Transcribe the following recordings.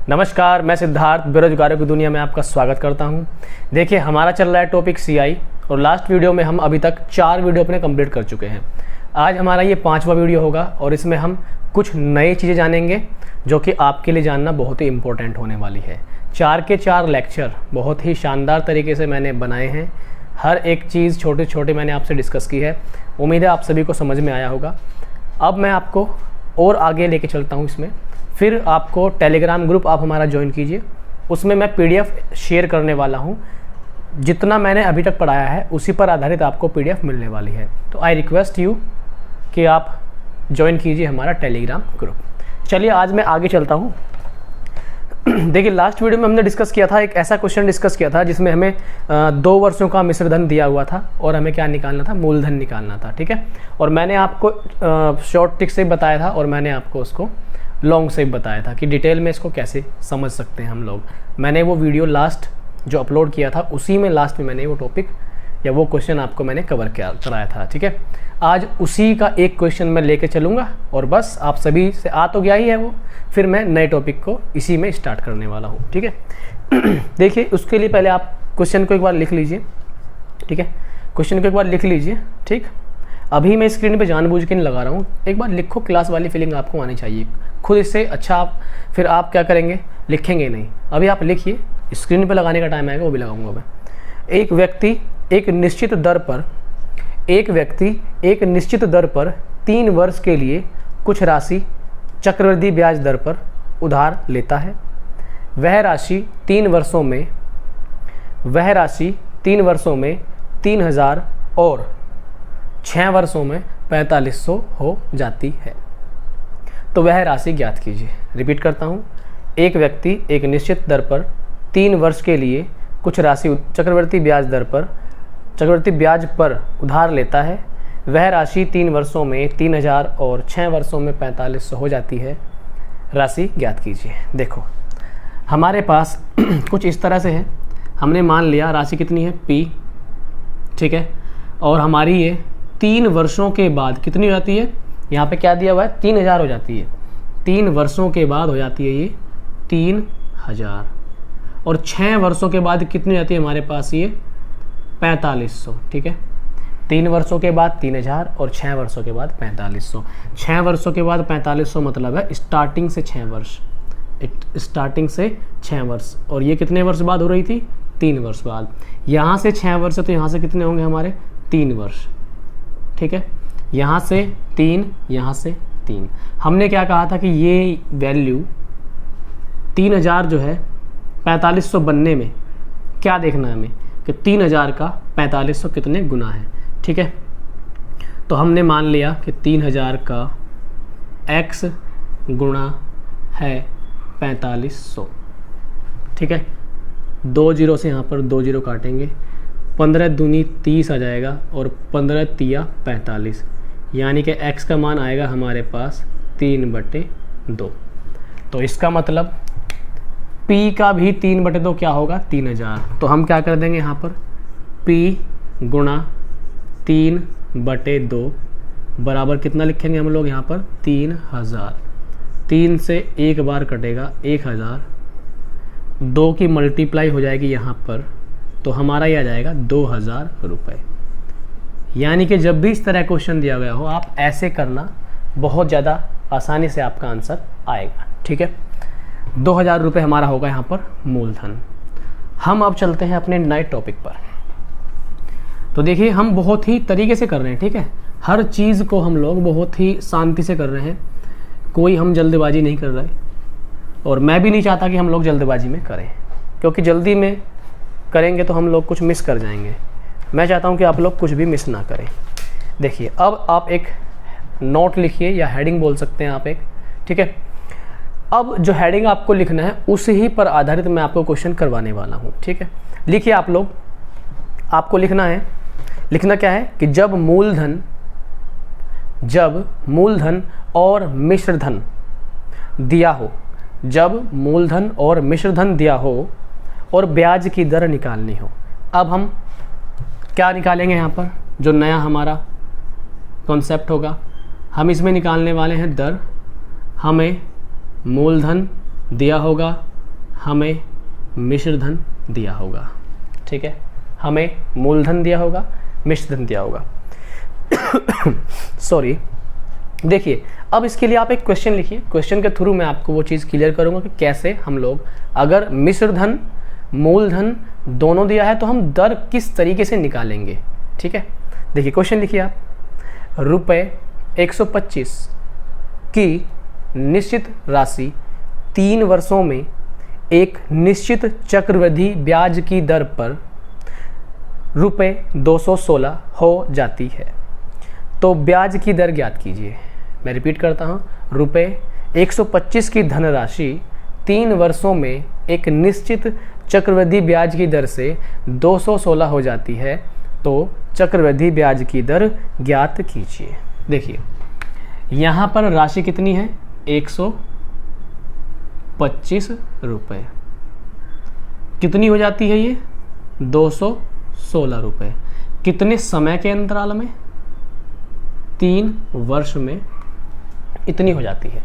नमस्कार, मैं सिद्धार्थ बेरोजगारों की दुनिया में आपका स्वागत करता हूं। देखिए, हमारा चल रहा है टॉपिक सीआई और लास्ट वीडियो में हम अभी तक 4 वीडियो अपने कंप्लीट कर चुके हैं। आज हमारा ये 5वां वीडियो होगा और इसमें हम कुछ नई चीज़ें जानेंगे जो कि आपके लिए जानना बहुत ही इम्पोर्टेंट होने वाली है। 4 के 4 लेक्चर बहुत ही शानदार तरीके से मैंने बनाए हैं। हर एक चीज़ छोटे छोटे मैंने आपसे डिस्कस की है। उम्मीद है आप सभी को समझ में आया होगा। अब मैं आपको और आगे लेके चलता हूँ इसमें। फिर आपको टेलीग्राम ग्रुप आप हमारा ज्वाइन कीजिए, उसमें मैं पीडीएफ शेयर करने वाला हूँ। जितना मैंने अभी तक पढ़ाया है उसी पर आधारित आपको पीडीएफ मिलने वाली है। तो आई रिक्वेस्ट यू कि आप ज्वाइन कीजिए हमारा टेलीग्राम ग्रुप। चलिए आज मैं आगे चलता हूँ। देखिए, लास्ट वीडियो में हमने डिस्कस किया था, एक ऐसा क्वेश्चन डिस्कस किया था जिसमें हमें 2 वर्षों का मिश्र धन दिया हुआ था और हमें क्या निकालना था, मूलधन निकालना था। ठीक है, और मैंने आपको शॉर्ट ट्रिक से बताया था और मैंने आपको उसको लॉन्ग से बताया था कि डिटेल में इसको कैसे समझ सकते हैं हम लोग। मैंने वो वीडियो लास्ट जो अपलोड किया था उसी में लास्ट में मैंने वो टॉपिक या वो क्वेश्चन आपको मैंने कवर कराया था। ठीक है, आज उसी का एक क्वेश्चन मैं लेके चलूँगा और बस आप सभी से आ तो गया ही है वो, फिर मैं नए टॉपिक को इसी में स्टार्ट करने वाला हूँ। ठीक है, देखिए उसके लिए पहले आप क्वेश्चन को एक बार लिख लीजिए। ठीक है, क्वेश्चन को एक बार लिख लीजिए। ठीक, अभी मैं स्क्रीन पे जानबूझ के नहीं लगा रहा हूँ, एक बार लिखो, क्लास वाली फीलिंग आपको आनी चाहिए खुद। इससे अच्छा फिर आप क्या करेंगे, लिखेंगे नहीं। अभी आप लिखिए, स्क्रीन पे लगाने का टाइम आएगा वो भी लगाऊंगा मैं। एक व्यक्ति एक निश्चित दर पर 3 वर्ष के लिए कुछ राशि चक्रवृद्धि ब्याज दर पर उधार लेता है। वह राशि 3 वर्षों में 3000 और 6 वर्षों में 4500 हो जाती है। तो वह राशि ज्ञात कीजिए। रिपीट करता हूँ, एक व्यक्ति एक निश्चित दर पर 3 वर्ष के लिए कुछ राशि चक्रवृद्धि ब्याज पर उधार लेता है। वह राशि 3 वर्षों में 3000 और 6 वर्षों में 4500 हो जाती है। राशि ज्ञात कीजिए। देखो हमारे पास कुछ इस तरह से है। हमने मान लिया राशि कितनी है, P। ठीक है, और हमारी ये 3 वर्षों के बाद कितनी हो जाती है, यहाँ पे क्या दिया हुआ है, 3000 हो जाती है। 3 वर्षों के बाद हो जाती है ये 3000 और 6 वर्षों के बाद कितनी हो जाती है हमारे पास ये 4500। ठीक है, 3 वर्षों के बाद 3000 और 6 वर्षों के बाद 4500। 6 वर्षों के बाद 4500 मतलब है स्टार्टिंग से 6 वर्ष। और ये कितने वर्ष बाद हो रही थी, 3 वर्ष बाद। यहाँ से 6 वर्ष, तो यहाँ से कितने होंगे हमारे 3 वर्ष। ठीक है, यहाँ से 3, यहाँ से 3। हमने क्या कहा था कि ये वैल्यू 3000 जो है 4500 बनने में क्या देखना है हमें कि 3000 का 4500 कितने गुना है। ठीक है, तो हमने मान लिया कि 3000 का x गुणा है 4500। ठीक है, 2 जीरो से यहाँ पर 2 जीरो काटेंगे, 15 दूनी 30 आ जाएगा और 15 तिया 45, यानी कि x का मान आएगा हमारे पास 3/2। तो इसका मतलब P का भी 3/2 क्या होगा, 3000। तो हम क्या कर देंगे यहाँ पर P गुणा 3/2 बराबर कितना लिखेंगे हम लोग यहाँ पर 3000। 3 से एक बार कटेगा 1000, 2 की मल्टीप्लाई हो जाएगी यहाँ पर, तो हमारा ये आ जाएगा 2000 रुपये। यानी कि जब भी इस तरह क्वेश्चन दिया गया हो आप ऐसे करना, बहुत ज़्यादा आसानी से आपका आंसर आएगा। ठीक है, 2000 रुपये हमारा होगा यहाँ पर मूलधन। हम अब चलते हैं अपने नए टॉपिक पर। तो देखिए हम बहुत ही तरीके से कर रहे हैं। ठीक है, हर चीज़ को हम लोग बहुत ही शांति से कर रहे हैं, कोई हम जल्दबाजी नहीं कर रहे और मैं भी नहीं चाहता कि हम लोग जल्दबाजी में करें, क्योंकि जल्दी में करेंगे तो हम लोग कुछ मिस कर जाएंगे। मैं चाहता हूं कि आप लोग कुछ भी मिस ना करें। देखिए अब आप एक नोट लिखिए या हेडिंग बोल सकते हैं आप एक। ठीक है, अब जो हेडिंग आपको लिखना है उसी पर आधारित मैं आपको क्वेश्चन करवाने वाला हूं। ठीक है, लिखिए आप लोग। आपको लिखना क्या है कि जब मूलधन और मिश्र धन दिया हो और ब्याज की दर निकालनी हो। अब हम क्या निकालेंगे यहाँ पर, जो नया हमारा कॉन्सेप्ट होगा, हम इसमें निकालने वाले हैं दर। हमें मूलधन दिया होगा हमें मिश्र धन दिया होगा, ठीक है, हमें मूलधन दिया होगा, मिश्र धन दिया होगा। सॉरी, देखिए अब इसके लिए आप एक क्वेश्चन लिखिए, क्वेश्चन के थ्रू मैं आपको वो चीज़ क्लियर करूँगा कि कैसे हम लोग अगर मिश्र धन मूलधन दोनों दिया है तो हम दर किस तरीके से निकालेंगे, ठीक है। देखिए क्वेश्चन लिखिए आप, रुपये 125 की निश्चित राशि 3 वर्षों में एक निश्चित चक्रवृद्धि ब्याज की दर पर रुपये 216 हो जाती है, तो ब्याज की दर ज्ञात कीजिए। मैं रिपीट करता हूँ, रुपये 125 की धनराशि 3 वर्षों में एक निश्चित चक्रवृद्धि ब्याज की दर से 216 हो जाती है, तो चक्रवृद्धि ब्याज की दर ज्ञात कीजिए। देखिए यहाँ पर राशि कितनी है, 125 रुपये, कितनी हो जाती है ये, 216 रुपये, कितने समय के अंतराल में, 3 वर्ष में इतनी हो जाती है।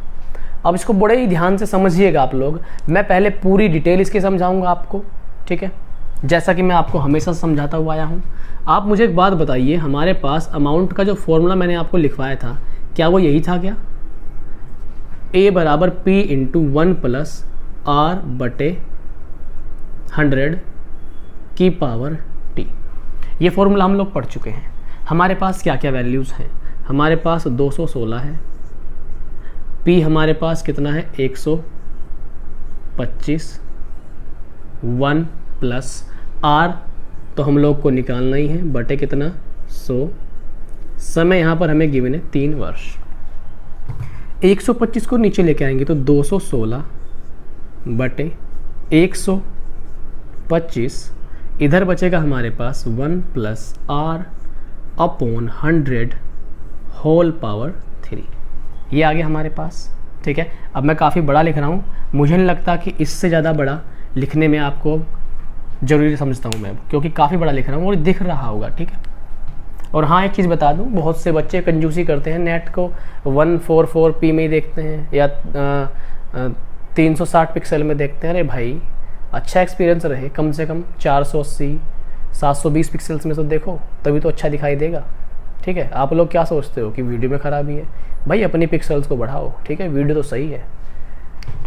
अब इसको बड़े ही ध्यान से समझिएगा आप लोग, मैं पहले पूरी डिटेल इसकी समझाऊंगा आपको, ठीक है, जैसा कि मैं आपको हमेशा समझाता हुआ आया हूँ। आप मुझे एक बात बताइए, हमारे पास अमाउंट का जो फॉर्मूला मैंने आपको लिखवाया था, क्या वो यही था क्या, A बराबर P इंटू 1 प्लस R/100 की पावर T। ये फॉर्मूला हम लोग पढ़ चुके हैं। हमारे पास क्या क्या वैल्यूज़ हैं, हमारे पास 216 है, P हमारे पास कितना है 125, 1 प्लस R तो हम लोग को निकालना ही है, बटे कितना 100, समय यहाँ पर हमें गिवन है 3 वर्ष। 125 को नीचे लेके आएंगे तो 216 बटे 125, इधर बचेगा हमारे पास 1 प्लस R/100 होल पावर 3, ये आ गया हमारे पास, ठीक है। अब मैं काफ़ी बड़ा लिख रहा हूँ, मुझे नहीं लगता कि इससे ज़्यादा बड़ा लिखने में आपको ज़रूरी समझता हूँ मैं, क्योंकि काफ़ी बड़ा लिख रहा हूँ और दिख रहा होगा, ठीक है। और हाँ एक चीज़ बता दूँ, बहुत से बच्चे कंजूसी करते हैं, नेट को 144p में ही देखते हैं या 360 पिक्सल में देखते हैं। अरे भाई अच्छा एक्सपीरियंस रहे, कम से कम 480 720 पिक्सल्स में तो देखो, तभी तो अच्छा दिखाई देगा, ठीक है। आप लोग क्या सोचते हो कि वीडियो में ख़राबी है, भाई अपनी पिक्सल्स को बढ़ाओ, ठीक है, वीडियो तो सही है,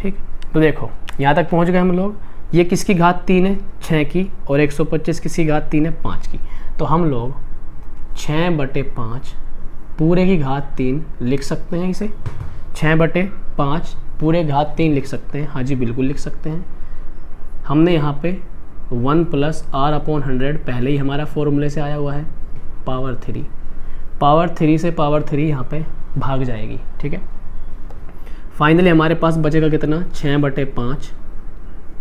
ठीक। तो देखो यहाँ तक पहुँच गए हम लोग, ये किसकी घात 3 है 6 की, और 125 किसकी घात 3 है 5 की, तो हम लोग 6/5 पूरे की घात 3 लिख सकते हैं, इसे 6/5 पूरे घात 3 लिख सकते हैं, हाँ जी बिल्कुल लिख सकते हैं। हमने यहाँ पे 1 प्लस R/100 पहले ही हमारा फॉर्मूले से आया हुआ है, पावर 3 से पावर 3 यहाँ पे भाग जाएगी, ठीक है। फाइनली हमारे पास बचेगा कितना, 6/5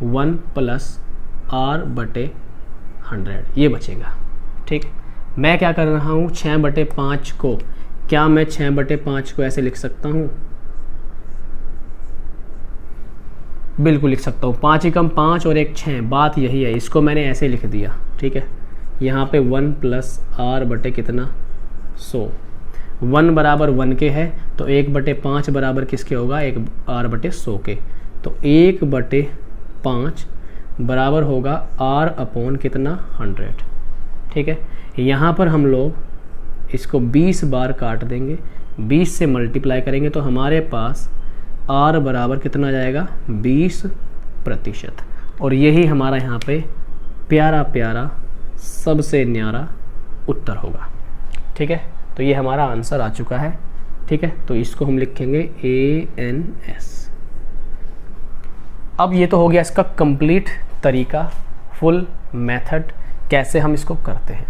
1 प्लस R/100 ये बचेगा, ठीक। मैं क्या कर रहा हूँ, 6/5 को, क्या मैं 6/5 को ऐसे लिख सकता हूँ, बिल्कुल लिख सकता हूँ, 5 एकम 5 और 1 6, बात यही है, इसको मैंने ऐसे लिख दिया, ठीक है। यहाँ पे 1 प्लस R बटे कितना 100, 1 बराबर 1 के है तो 1/5 बराबर किसके होगा, 1 R/100 के, तो 1/5 बराबर होगा R/ कितना 100, ठीक है। यहाँ पर हम लोग इसको 20 बार काट देंगे, 20 से मल्टीप्लाई करेंगे तो हमारे पास R बराबर कितना आ जाएगा 20%, और यही हमारा यहाँ पे प्यारा प्यारा सबसे न्यारा उत्तर होगा, ठीक है। तो ये हमारा आंसर आ चुका है, ठीक है। तो इसको हम लिखेंगे ANS। अब ये तो हो गया इसका कंप्लीट तरीका, फुल मेथड कैसे हम इसको करते हैं।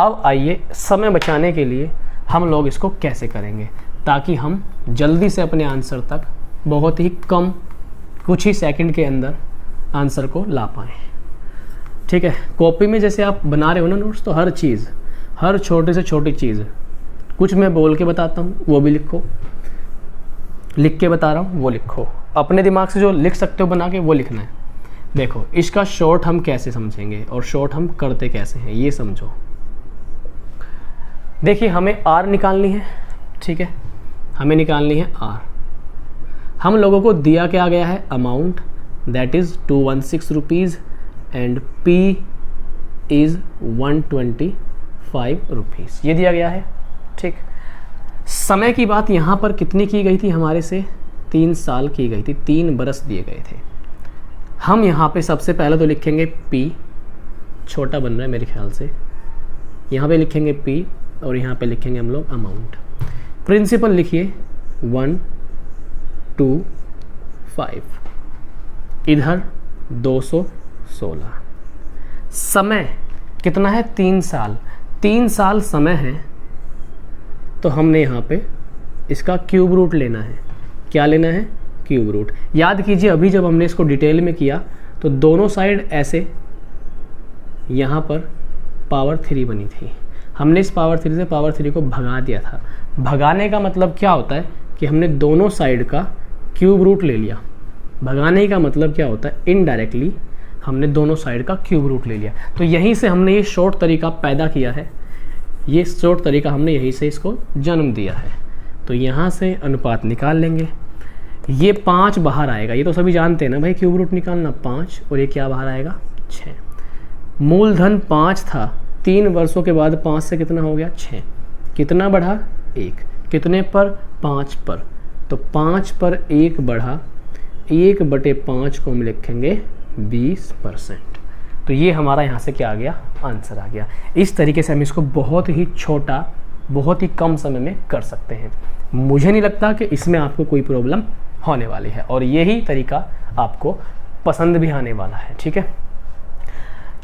अब आइए समय बचाने के लिए हम लोग इसको कैसे करेंगे, ताकि हम जल्दी से अपने आंसर तक बहुत ही कम कुछ ही सेकंड के अंदर आंसर को ला पाएँ, ठीक है। कॉपी में जैसे आप बना रहे हो ना नोट्स, तो हर चीज़, हर छोटी से छोटी चीज़, कुछ मैं बोल के बताता हूँ वो भी लिखो, लिख के बता रहा हूँ वो लिखो, अपने दिमाग से जो लिख सकते हो बना के वो लिखना है। देखो इसका शॉर्ट हम कैसे समझेंगे और शॉर्ट हम करते कैसे हैं ये समझो। देखिए हमें R निकालनी है, ठीक है, हमें निकालनी है R। हम लोगों को दिया क्या गया है, amount, that is 216 rupees and P is 125 rupees. ये दिया गया है, ठीक। समय की बात यहाँ पर कितनी की गई थी हमारे से, 3 साल की गई थी, 3 बरस दिए गए थे। हम यहाँ पे सबसे पहले तो लिखेंगे P, छोटा बन रहा है मेरे ख्याल से, यहाँ पे लिखेंगे P और यहाँ पे लिखेंगे हम लोग अमाउंट। प्रिंसिपल लिखिए 125, इधर 216। समय कितना है, 3 साल, 3 साल समय है, तो हमने यहाँ पे इसका क्यूब रूट लेना है। क्या लेना है, क्यूब रूट। याद कीजिए अभी जब हमने इसको डिटेल में किया तो दोनों साइड ऐसे यहाँ पर पावर 3 बनी थी, हमने इस पावर 3 से पावर 3 को भगा दिया था। भगाने का मतलब क्या होता है कि हमने दोनों साइड का क्यूब रूट ले लिया। भगाने का मतलब क्या होता है, इनडायरेक्टली हमने दोनों साइड का क्यूब रूट ले लिया। तो यहीं से हमने ये शॉर्ट तरीका पैदा किया है, ये शॉर्ट तरीका हमने यहीं से इसको जन्म दिया है। तो यहाँ से अनुपात निकाल लेंगे, ये 5 बाहर आएगा, ये तो सभी जानते हैं ना भाई, क्यूब रूट निकालना 5, और ये क्या बाहर आएगा 6। मूलधन 5 था, 3 वर्षों के बाद 5 से कितना हो गया 6, कितना बढ़ा 1, कितने पर 5 पर, तो 5 पर 1 बढ़ा, 1/5 को हम लिखेंगे 20%। तो ये हमारा यहाँ से क्या आ गया, आंसर आ गया। इस तरीके से हम इसको बहुत ही छोटा, बहुत ही कम समय में कर सकते हैं। मुझे नहीं लगता कि इसमें आपको कोई प्रॉब्लम होने वाली है, और यही तरीका आपको पसंद भी आने वाला है, ठीक है।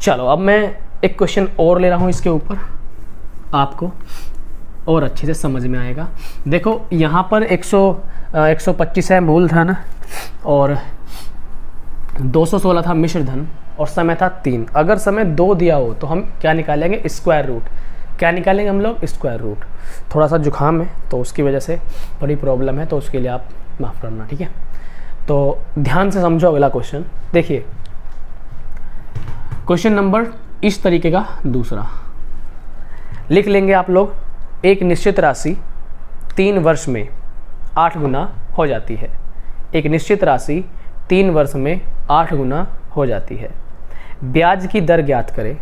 चलो अब मैं एक क्वेश्चन और ले रहा हूँ इसके ऊपर, आपको और अच्छे से समझ में आएगा। देखो यहाँ पर 125 है मूलधन और 216 था मिश्र धन और समय था 3। अगर समय 2 दिया हो तो हम क्या निकालेंगे, स्क्वायर रूट। क्या निकालेंगे हम लोग, स्क्वायर रूट। थोड़ा सा जुकाम है तो उसकी वजह से बड़ी प्रॉब्लम है, तो उसके लिए आप माफ़ करना, ठीक है। तो ध्यान से समझो अगला क्वेश्चन। देखिए क्वेश्चन नंबर इस तरीके का दूसरा लिख लेंगे आप लोग। एक निश्चित राशि 3 वर्ष में 8 गुना हो जाती है। एक निश्चित राशि 3 वर्ष में 8 गुना हो जाती है। ब्याज की दर ज्ञात करें।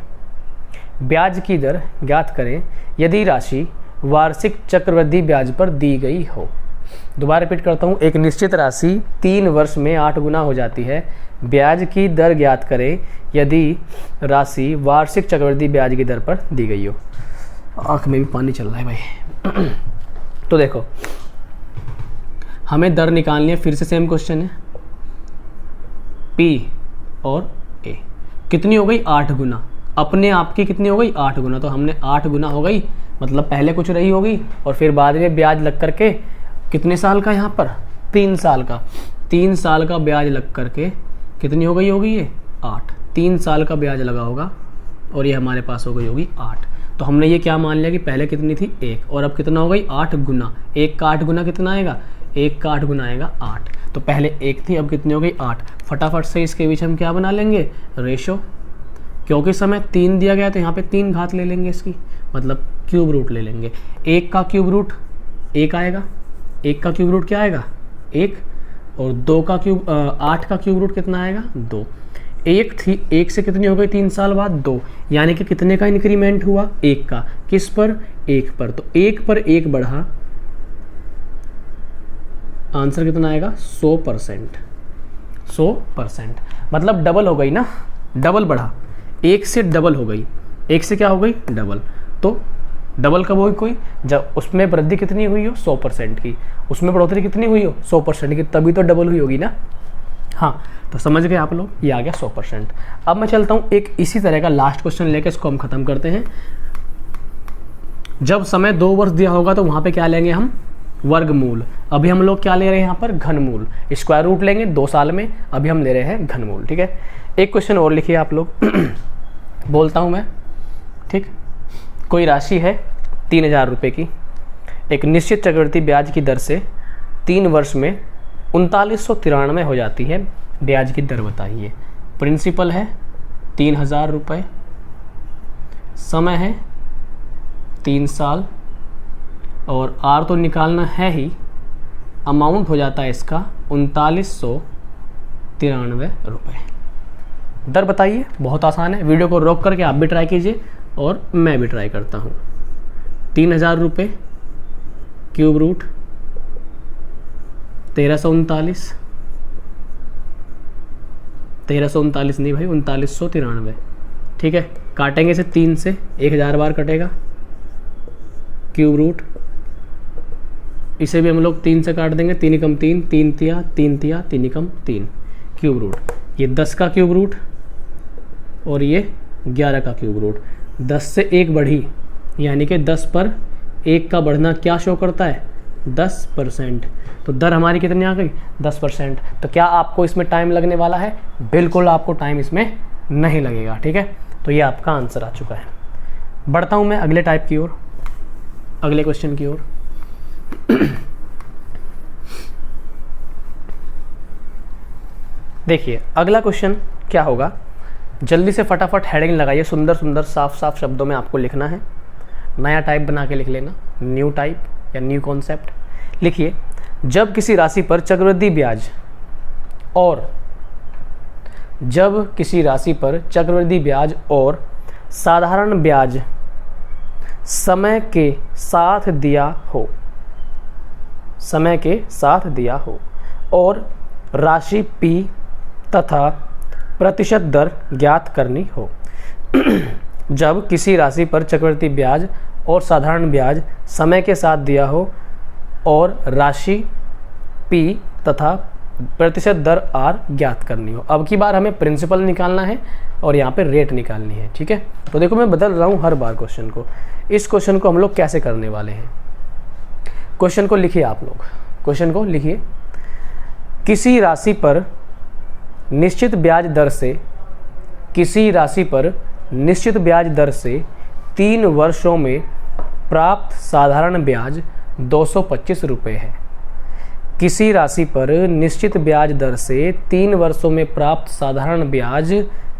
ब्याज की दर ज्ञात करें यदि राशि वार्षिक चक्रवृद्धि ब्याज पर दी गई हो। दोबारा रिपीट करता हूँ, एक निश्चित राशि 3 वर्ष में 8 गुना हो जाती है। ब्याज की दर ज्ञात करें यदि राशि वार्षिक चक्रवृद्धि ब्याज की दर पर दी गई हो। आँख में भी पानी चल रहा है भाई। तो देखो हमें दर निकालनी है, फिर से सेम क्वेश्चन है। P और A कितनी हो गई, 8 गुना। अपने आप की कितनी हो गई, 8 गुना। तो हमने 8 गुना हो गई, मतलब पहले कुछ रही होगी और फिर बाद में ब्याज लग करके कितने साल का, यहाँ पर 3 साल का। 3 साल का ब्याज लग करके कितनी हो गई होगी ये 8। 3 साल का ब्याज लगा होगा और ये हमारे पास हो गई होगी 8। तो हमने ये क्या मान लिया कि पहले कितनी थी 1 और अब कितना हो गई 8 गुना। 1 का 8 गुना कितना आएगा, 1 का 8 गुना आएगा 8। तो पहले 1 थी, अब कितनी हो गई 8। फटाफट से इसके बीच हम क्या बना लेंगे, रेशो। क्योंकि समय 3 दिया गया तो यहाँ पे 3 घात ले लेंगे इसकी, मतलब क्यूब रूट ले लेंगे। 1 का क्यूब रूट 1 आएगा, 1 का क्यूब रूट क्या आएगा 1, और 2 का क्यूब 8 का क्यूब रूट कितना आएगा 2। 1 थी, 1 से कितनी हो गई 3 साल बाद 2, यानी कि कितने का इंक्रीमेंट हुआ 1 का। किस पर, 1 पर। तो 1 पर 1 बढ़ा, आंसर कितना आएगा 100%। 100% मतलब डबल हो गई ना, डबल बढ़ा, 1 से डबल हो गई। 1 से क्या हो गई डबल। तो डबल कब हुई कोई, जब उसमें वृद्धि कितनी हुई हो 100% की, उसमें बढ़ोतरी कितनी हुई हो 100% की, तभी तो डबल हुई होगी ना। हाँ तो समझ गए आप लोग, ये आ गया 100%। अब मैं चलता हूँ एक इसी तरह का लास्ट क्वेश्चन लेकर, इसको हम खत्म करते हैं। जब समय 2 वर्ष दिया होगा तो वहाँ पे क्या लेंगे हम, वर्गमूल। अभी हम लोग क्या ले रहे हैं यहाँ पर, घनमूल। स्क्वायर रूट लेंगे 2 साल में, अभी हम ले रहे हैं घनमूल, ठीक है। एक क्वेश्चन और लिखिए आप लोग। बोलता हूँ मैं, ठीक। कोई राशि है 3000 रुपये की, एक निश्चित चक्रवृद्धि ब्याज की दर से 3 वर्ष में 3993 हो जाती है। ब्याज की दर बताइए। प्रिंसिपल है 3000 रुपये, समय है 3 साल, और आर तो निकालना है ही, अमाउंट हो जाता है इसका 3993। रुपये। दर बताइए, बहुत आसान है। वीडियो को रोक करके आप भी ट्राई कीजिए और मैं भी ट्राई करता हूँ। 3000 रुपये क्यूब रूट 1339 नहीं भाई, 3993। ठीक है, काटेंगे इसे 3 से, 1000 बार कटेगा। क्यूब रूट, इसे भी हम लोग 3 से काट देंगे, 3 एकम 3, 3 तिया 3 तिया 3 एकम 3 क्यूब रूट। ये 10 का क्यूब रूट और ये 11 का क्यूब रूट। 10 से 1 बढ़ी, यानी कि 10 पर 1 का बढ़ना क्या शो करता है? 10%। तो दर हमारी कितनी आ गई? 10%। तो क्या आपको इसमें टाइम लगने वाला है? बिल्कुल आपको टाइम इसमें नहीं लगेगा। ठीक है, तो ये आपका आंसर आ चुका है। बढ़ता हूँ मैं अगले टाइप की ओर, अगले क्वेश्चन की ओर। देखिए अगला क्वेश्चन क्या होगा, जल्दी से फटाफट हेडिंग लगाइए, सुंदर सुंदर साफ साफ शब्दों में आपको लिखना है। नया टाइप बना के लिख लेना, न्यू टाइप या न्यू कॉन्सेप्ट। लिखिए, जब किसी राशि पर चक्रवृद्धि ब्याज और साधारण ब्याज समय के साथ दिया हो और राशि P तथा प्रतिशत दर ज्ञात करनी हो। जब किसी राशि पर चक्रवृद्धि ब्याज और साधारण ब्याज समय के साथ दिया हो और राशि P तथा प्रतिशत दर R ज्ञात करनी हो। अब की बार हमें प्रिंसिपल निकालना है और यहाँ पे रेट निकालनी है। ठीक है, तो देखो मैं बदल रहा हूँ हर बार क्वेश्चन को। इस क्वेश्चन को हम लोग कैसे करने वाले हैं, क्वेश्चन को लिखिए आप लोग, क्वेश्चन को लिखिए। किसी राशि पर निश्चित ब्याज दर से 3 वर्षों में प्राप्त साधारण ब्याज 225 रुपये है। किसी राशि पर निश्चित ब्याज दर से 3 वर्षों में प्राप्त साधारण ब्याज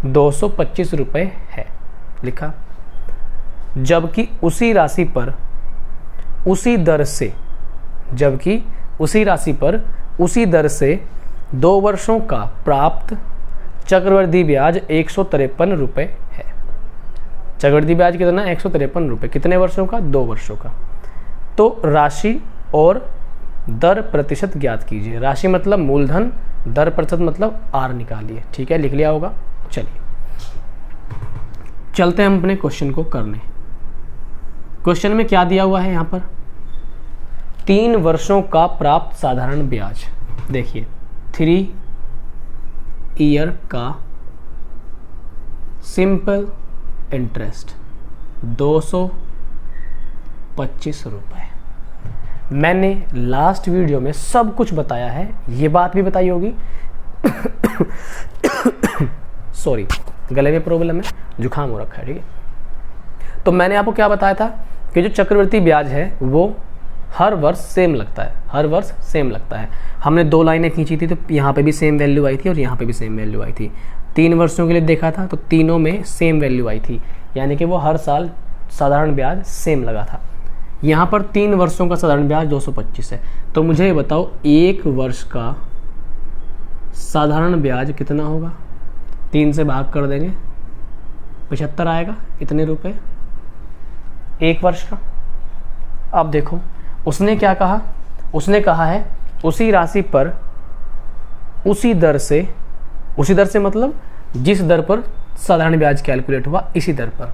225 रुपये है, लिखा। जबकि उसी राशि पर उसी दर से 2 वर्षों का प्राप्त चक्रवृद्धि ब्याज 153 रुपये है। चक्रवृद्धि ब्याज कितना? 153 रुपये। कितने वर्षों का? 2 वर्षों का। तो राशि और दर प्रतिशत ज्ञात कीजिए। राशि मतलब मूलधन, दर प्रतिशत मतलब R निकालिए। ठीक है, लिख लिया होगा। चलिए चलते हैं हम अपने क्वेश्चन को करने। क्वेश्चन में क्या दिया हुआ है यहाँ पर? 3 वर्षों का प्राप्त साधारण ब्याज। देखिए 3 ईयर का सिंपल इंटरेस्ट 225 रुपये। मैंने लास्ट वीडियो में सब कुछ बताया है, ये बात भी बताई होगी। सॉरी, गले में प्रॉब्लम है, जुकाम हो रखा है। ठीक है, तो मैंने आपको क्या बताया था कि जो चक्रवृद्धि ब्याज है वो हर वर्ष सेम लगता है। हमने 2 लाइनें खींची थी, तो यहाँ पे भी सेम वैल्यू आई थी और यहाँ पे भी सेम वैल्यू आई थी। 3 वर्षों के लिए देखा था तो तीनों में सेम वैल्यू आई थी, यानी कि वो हर साल साधारण ब्याज सेम लगा था। यहाँ पर 3 वर्षों का साधारण ब्याज 225 है। तो मुझे ये बताओ 1 वर्ष का साधारण ब्याज कितना होगा? 3 से भाग कर देंगे, 75 आएगा। इतने रुपए 1 वर्ष का। अब देखो उसने क्या कहा, उसने कहा है उसी राशि पर उसी दर से मतलब जिस दर पर साधारण ब्याज कैलकुलेट हुआ इसी दर पर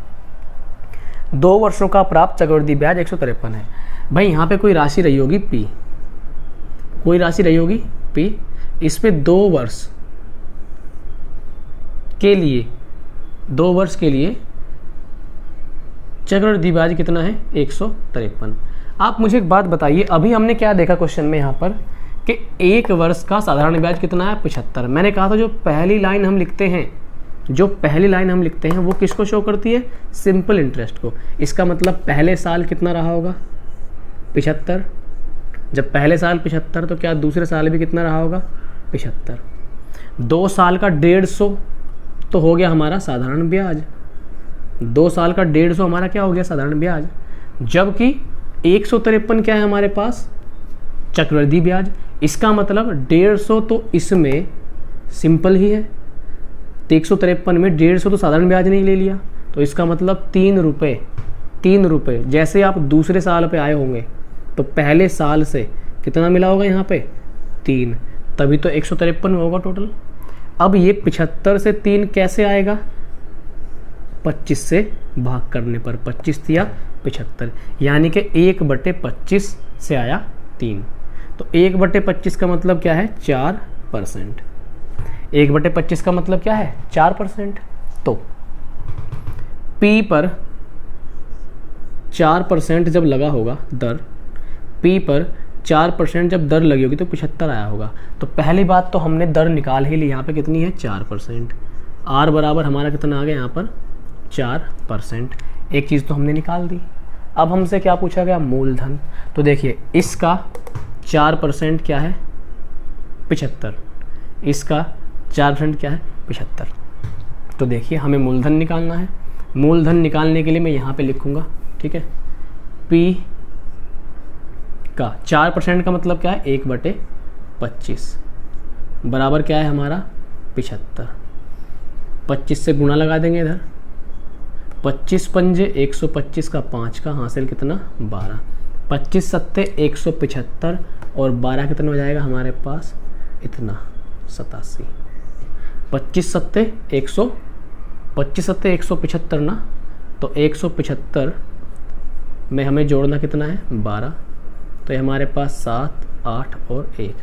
2 वर्षों का प्राप्त चक्रवृद्धि ब्याज 153 है। भाई यहाँ पे कोई राशि रही होगी P, इस पे 2 वर्ष के लिए चक्रवृद्धि ब्याज कितना है? 153। आप मुझे एक बात बताइए, अभी हमने क्या देखा क्वेश्चन में यहाँ पर कि 1 वर्ष का साधारण ब्याज कितना है? 75। मैंने कहा था जो पहली लाइन हम लिखते हैं वो किसको शो करती है? सिंपल इंटरेस्ट को। इसका मतलब पहले साल कितना रहा होगा? 75। जब पहले साल 75 तो क्या दूसरे साल भी कितना रहा होगा? 75। 2 साल का 150 तो हो गया हमारा साधारण ब्याज। 2 साल का 150 हमारा क्या हो गया? साधारण ब्याज। जबकि 153 क्या है हमारे पास? चक्रवृद्धि ब्याज। इसका मतलब 150 तो इसमें सिंपल ही है। तो 153 में 150 तो साधारण ब्याज नहीं ले लिया, तो इसका मतलब 3 रुपये। जैसे आप दूसरे साल पे आए होंगे तो पहले साल से कितना मिला होगा यहाँ पे 3, तभी तो 153 होगा टोटल। अब ये 75 से 3 कैसे आएगा, 25 से भाग करने पर, 25 या 75, यानी कि 1/25 से आया 3। तो 1/25 का मतलब क्या है 4%। 1/25 का मतलब क्या है 4%। तो P पर 4% जब लगा होगा दर, P पर 4% जब दर लगी होगी तो 75 आया होगा। तो पहली बात तो हमने दर निकाल ही ली, यहाँ पे कितनी है 4%। R बराबर हमारा कितना आ गया यहाँ पर 4%। एक चीज़ तो हमने निकाल दी। अब हमसे क्या पूछा गया, मूलधन। तो देखिए इसका 4% क्या है 75, इसका 4% क्या है 75। तो देखिए हमें मूलधन निकालना है। मूलधन निकालने के लिए मैं यहाँ पे लिखूँगा, ठीक है। P का 4% का मतलब क्या है 1/25 बराबर क्या है हमारा 75। 25 से गुणा लगा देंगे इधर, 25 पंजे 125 का 5 का हासिल कितना 12, 25 सत्ते 175 और 12 कितना हो जाएगा हमारे पास इतना 87। 25 सत्ते 175 ना, तो 175 में हमें जोड़ना कितना है 12, तो ये हमारे पास 7, 8 और 1,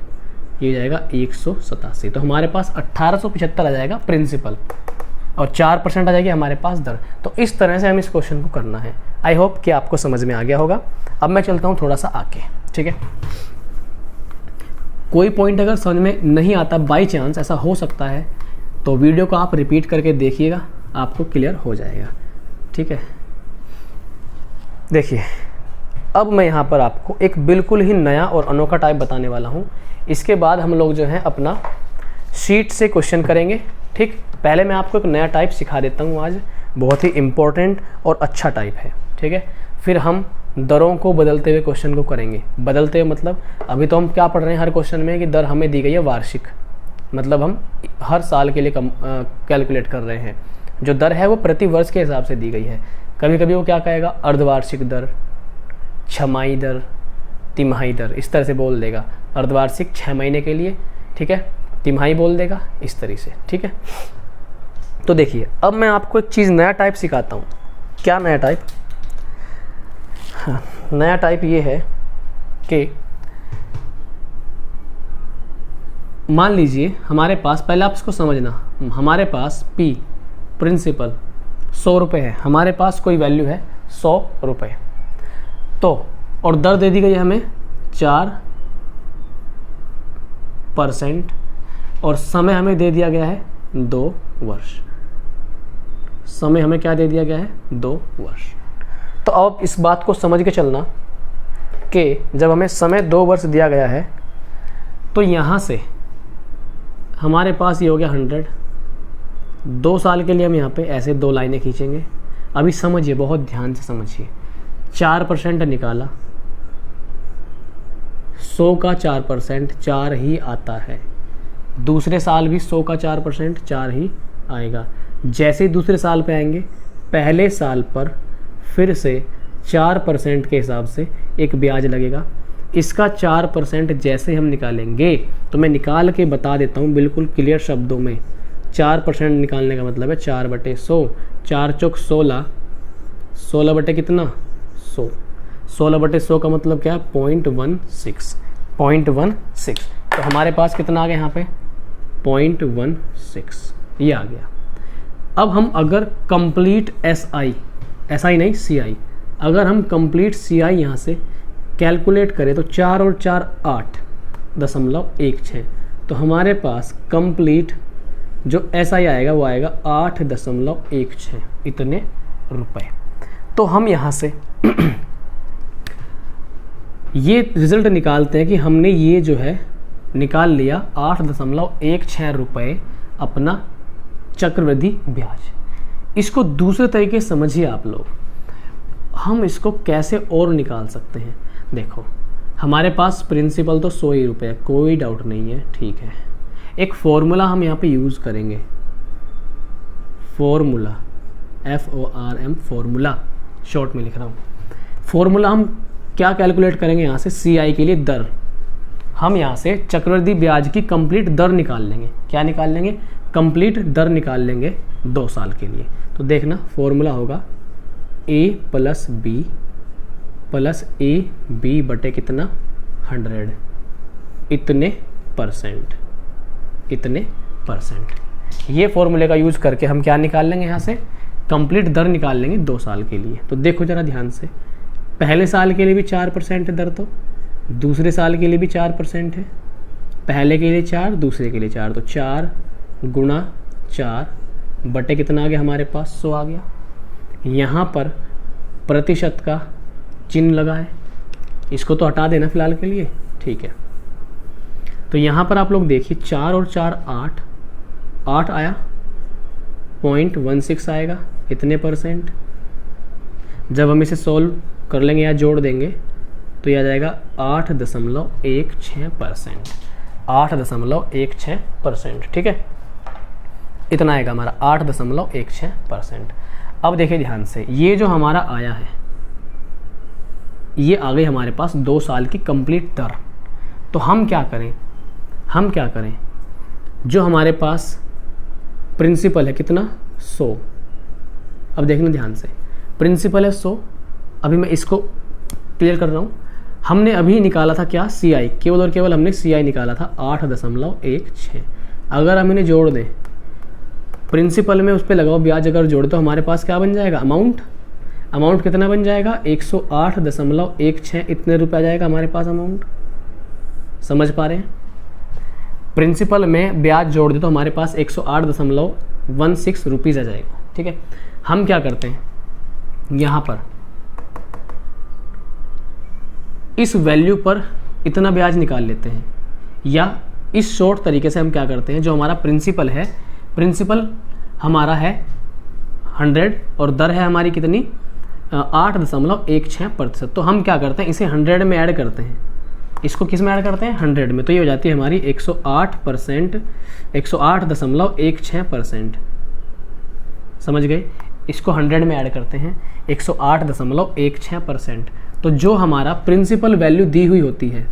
ये जाएगा 187। तो हमारे पास 1875 आ जाएगा प्रिंसिपल और 4% आ जाएगी हमारे पास दर। तो इस तरह से हमें इस क्वेश्चन को करना है। आई होप कि आपको समझ में आ गया होगा। अब मैं चलता हूँ थोड़ा सा आगे, ठीक है। कोई पॉइंट अगर समझ में नहीं आता, बाई चांस ऐसा हो सकता है, तो वीडियो को आप रिपीट करके देखिएगा, आपको क्लियर हो जाएगा, ठीक है। देखिए अब मैं यहाँ पर आपको एक बिल्कुल ही नया और अनोखा टाइप बताने वाला हूँ। इसके बाद हम लोग जो है अपना शीट से क्वेश्चन करेंगे, ठीक। पहले मैं आपको एक नया टाइप सिखा देता हूँ आज, बहुत ही इम्पोर्टेंट और अच्छा टाइप है, ठीक है। फिर हम दरों को बदलते हुए क्वेश्चन को करेंगे। बदलते हुए मतलब अभी तो हम क्या पढ़ रहे हैं हर क्वेश्चन में कि दर हमें दी गई है वार्षिक, मतलब हम हर साल के लिए कैलकुलेट कर रहे हैं। जो दर है वो प्रति वर्ष के हिसाब से दी गई है। कभी कभी वो क्या कहेगा अर्धवार्षिक दर, छमाही दर, तिमाही दर, इस तरह से बोल देगा। अर्धवार्षिक 6 महीने के लिए, ठीक है, तिमाही बोल देगा इस तरह से, ठीक है। तो देखिए अब मैं आपको एक चीज़ नया टाइप सिखाता हूँ। क्या नया टाइप? हाँ, नया टाइप ये है कि मान लीजिए हमारे पास, पहले आप इसको समझना, हमारे पास P प्रिंसिपल 100 रुपये है, हमारे पास कोई वैल्यू है 100 रुपये, तो और दर दे दी गई है हमें 4% और समय हमें दे दिया गया है 2 वर्ष। समय हमें क्या दे दिया गया है 2 वर्ष। तो अब इस बात को समझ के चलना कि जब हमें समय 2 वर्ष दिया गया है तो यहाँ से हमारे पास ये हो गया 100। 2 साल के लिए हम यहाँ पे ऐसे 2 लाइनें खींचेंगे। अभी समझिए, बहुत ध्यान से समझिए। 4% निकाला, 100 का 4% 4 ही आता है। दूसरे साल भी 100 का 4% 4 ही आएगा। जैसे ही दूसरे साल पे आएंगे, पहले साल पर फिर से 4% के हिसाब से एक ब्याज लगेगा। इसका 4% जैसे हम निकालेंगे, तो मैं निकाल के बता देता हूँ बिल्कुल क्लियर शब्दों में। 4% निकालने का मतलब है 4/100, 4 चौक 16, 16 बटे कितना 100, 16/100 का मतलब क्या है 0.16। तो हमारे पास कितना आ गया यहाँ पे 0.16, ये आ गया। अब हम अगर कंप्लीट SI नहीं CI, अगर हम कंप्लीट CI यहाँ से कैलकुलेट करें तो 4 और 4 8.16, तो हमारे पास कंप्लीट जो SI आएगा वो आएगा 8.16 इतने रुपए। तो हम यहाँ से ये रिजल्ट निकालते हैं कि हमने ये जो है निकाल लिया 8.16 रुपये अपना चक्रवृद्धि ब्याज। इसको दूसरे तरीके से समझिए आप लोग, हम इसको कैसे और निकाल सकते हैं। देखो हमारे पास प्रिंसिपल तो 100 ही रुपये, कोई डाउट नहीं है, ठीक है। एक फॉर्मूला हम यहाँ पे यूज़ करेंगे, फॉर्मूला, FORM, फॉर्मूला शॉर्ट में लिख रहा हूँ। फॉर्मूला हम क्या कैलकुलेट करेंगे यहाँ से, CI के लिए दर। हम यहाँ से चक्रवृद्धि ब्याज की कंप्लीट दर निकाल लेंगे। क्या निकाल लेंगे? कंप्लीट दर निकाल लेंगे 2 साल के लिए। तो देखना फॉर्मूला होगा A + B + AB बटे कितना 100, इतने %, इतने %। ये फॉर्मूले का यूज़ करके हम क्या निकाल लेंगे यहाँ से, कंप्लीट दर निकाल लेंगे 2 साल के लिए। तो देखो ज़रा ध्यान से, पहले साल के लिए भी 4% है दर, तो दूसरे साल के लिए भी 4% है। पहले के लिए 4, दूसरे के लिए 4, तो 4 × 4 बटे कितना आ गया हमारे पास, 100 आ गया। यहाँ पर प्रतिशत का चिन्ह लगा है, इसको तो हटा देना फिलहाल के लिए, ठीक है। तो यहाँ पर आप लोग देखिए 4 और 4 8, 8 आया, 0.16 आएगा, इतने %। जब हम इसे सॉल्व कर लेंगे या जोड़ देंगे तो यह आ जाएगा 8.16%, 8.16%, ठीक है। इतना आएगा हमारा 8.16%। अब देखिए ध्यान से, ये जो हमारा आया है ये आ गई हमारे पास 2 साल की कंप्लीट दर। तो हम क्या करें, हम क्या करें, जो हमारे पास प्रिंसिपल है कितना 100, अब देखना ध्यान से, प्रिंसिपल है 100। अभी मैं इसको क्लियर कर रहा हूँ। हमने अभी निकाला था क्या, CI, केवल और केवल हमने CI निकाला था 8.16। अगर हम इन्हें जोड़ दें, प्रिंसिपल में उस पर लगाओ ब्याज अगर जोड़े तो हमारे पास क्या बन जाएगा, अमाउंट। अमाउंट कितना बन जाएगा 108.16, इतने रुपये आ जाएगा हमारे पास अमाउंट। समझ पा रहे हैं? प्रिंसिपल में ब्याज जोड़ दे तो हमारे पास 108.16 रुपीज़ आ जाएगा, ठीक है। हम क्या करते हैं, यहाँ पर इस वैल्यू पर इतना ब्याज निकाल लेते हैं, या इस शॉर्ट तरीके से हम क्या करते हैं, जो हमारा प्रिंसिपल है, प्रिंसिपल हमारा है 100 और दर है हमारी कितनी 8.16%। तो हम क्या करते हैं, इसे 100 में ऐड करते हैं। इसको किस में ऐड करते हैं, 100 में। तो ये हो जाती है हमारी 108%, 108.16%। समझ गए? इसको 100 में ऐड करते हैं, 108.16%। तो जो हमारा प्रिंसिपल वैल्यू दी हुई होती है,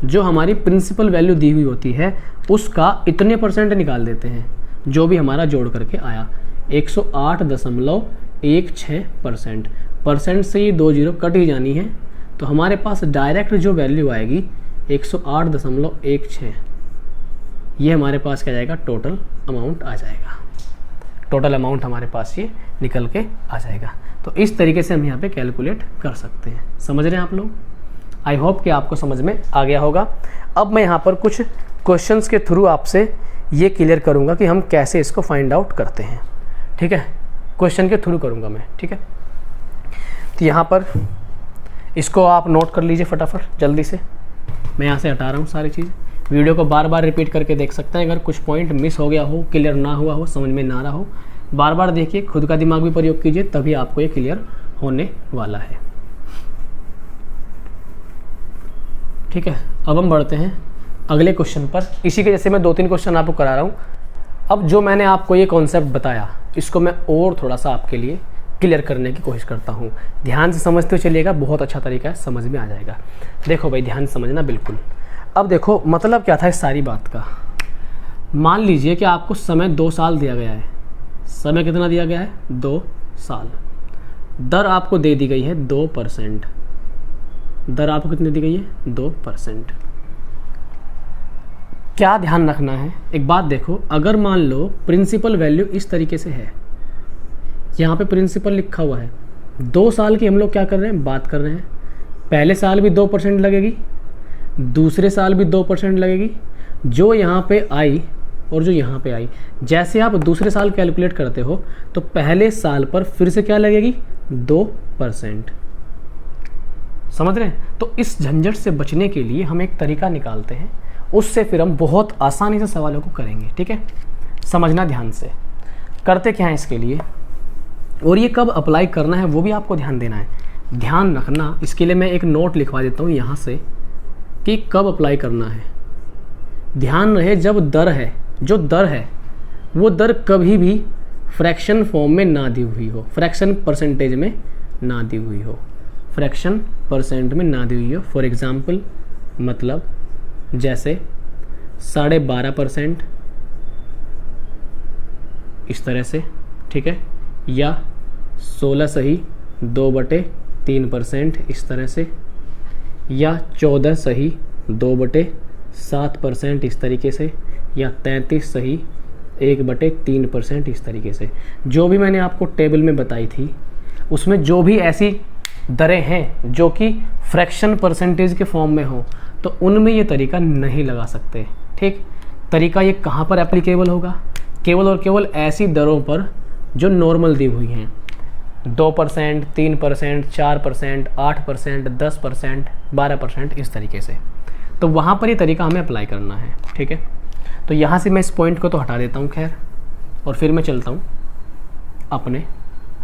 जो हमारी प्रिंसिपल वैल्यू दी हुई होती है, उसका इतने % निकाल देते हैं, जो भी हमारा जोड़ करके आया 108.16%। % से ये 2 जीरो कट ही जानी है, तो हमारे पास डायरेक्ट जो वैल्यू आएगी 108.16, ये हमारे पास क्या जाएगा, टोटल अमाउंट आ जाएगा। टोटल अमाउंट हमारे पास ये निकल के आ जाएगा। तो इस तरीके से हम यहाँ पे कैलकुलेट कर सकते हैं। समझ रहे हैं आप लोग? आई होप कि आपको समझ में आ गया होगा। अब मैं यहाँ पर कुछ क्वेश्चंस के थ्रू आपसे ये क्लियर करूँगा कि हम कैसे इसको फाइंड आउट करते हैं, ठीक है। क्वेश्चन के थ्रू करूँगा मैं, ठीक है। तो यहाँ पर इसको आप नोट कर लीजिए फटाफट जल्दी से। मैं यहाँ से हटा रहा हूँ सारी चीज़। वीडियो को बार बार रिपीट करके देख सकते हैं। अगर कुछ पॉइंट मिस हो गया हो, क्लियर ना हुआ हो, समझ में ना रहा हो, बार बार देखिए, खुद का दिमाग भी प्रयोग कीजिए, तभी आपको ये क्लियर होने वाला है, ठीक है। अब हम बढ़ते हैं अगले क्वेश्चन पर। इसी के जैसे मैं 2-3 क्वेश्चन आपको करा रहा हूँ। अब जो मैंने आपको ये कॉन्सेप्ट बताया, इसको मैं और थोड़ा सा आपके लिए क्लियर करने की कोशिश करता हूँ। ध्यान से समझते हुए चलिएगा, बहुत अच्छा तरीका है, समझ में आ जाएगा। देखो भाई, ध्यान से समझना बिल्कुल। अब देखो मतलब क्या था इस सारी बात का। मान लीजिए कि आपको समय 2 साल दिया गया है। समय कितना दिया गया है, 2 साल। दर आपको दे दी गई है 2%। दर आपको कितनी दी गई है, 2%। क्या ध्यान रखना है, एक बात देखो, अगर मान लो प्रिंसिपल वैल्यू इस तरीके से है, यहाँ पे प्रिंसिपल लिखा हुआ है, 2 साल की हम लोग क्या कर रहे हैं, बात कर रहे हैं। पहले साल भी 2% लगेगी, दूसरे साल भी 2% लगेगी, जो यहाँ पे आई और जो यहाँ पे आई। जैसे आप दूसरे साल कैलकुलेट करते हो तो पहले साल पर फिर से क्या लगेगी, 2%। समझ रहे हैं? तो इस झंझट से बचने के लिए हम एक तरीका निकालते हैं, उससे फिर हम बहुत आसानी से सवालों को करेंगे, ठीक है। समझना ध्यान से। करते क्या है इसके लिए, और ये कब अप्लाई करना है वो भी आपको ध्यान देना है, ध्यान रखना। इसके लिए मैं एक नोट लिखवा देता हूँ यहाँ से कि कब अप्लाई करना है। ध्यान रहे जब दर है, जो दर है वो दर कभी भी फ्रैक्शन फॉर्म में ना दी हुई हो, फ्रैक्शन परसेंटेज में ना दी हुई हो, फ्रैक्शन परसेंट में ना दी हुई हो। फॉर एग्जाम्पल मतलब जैसे 12.5% इस तरह से, ठीक है, या 16 सही 2/3% इस तरह से, या 14 सही 2/7% इस तरीके से, या 33 सही 1/3% इस तरीके से। जो भी मैंने आपको टेबल में बताई थी उसमें जो भी ऐसी दरें हैं जो कि फ्रैक्शन परसेंटेज के फॉर्म में हो तो उनमें ये तरीका नहीं लगा सकते। ठीक, तरीका ये कहाँ पर एप्लीकेबल होगा? केवल और केवल ऐसी दरों पर जो नॉर्मल दी हुई हैं, 2%, 3%, 4%, 8%, 10%, 12% इस तरीके से, तो वहाँ पर ये तरीका हमें अप्लाई करना है। ठीक है, तो यहाँ से मैं इस पॉइंट को तो हटा देता हूँ खैर, और फिर मैं चलता हूँ अपने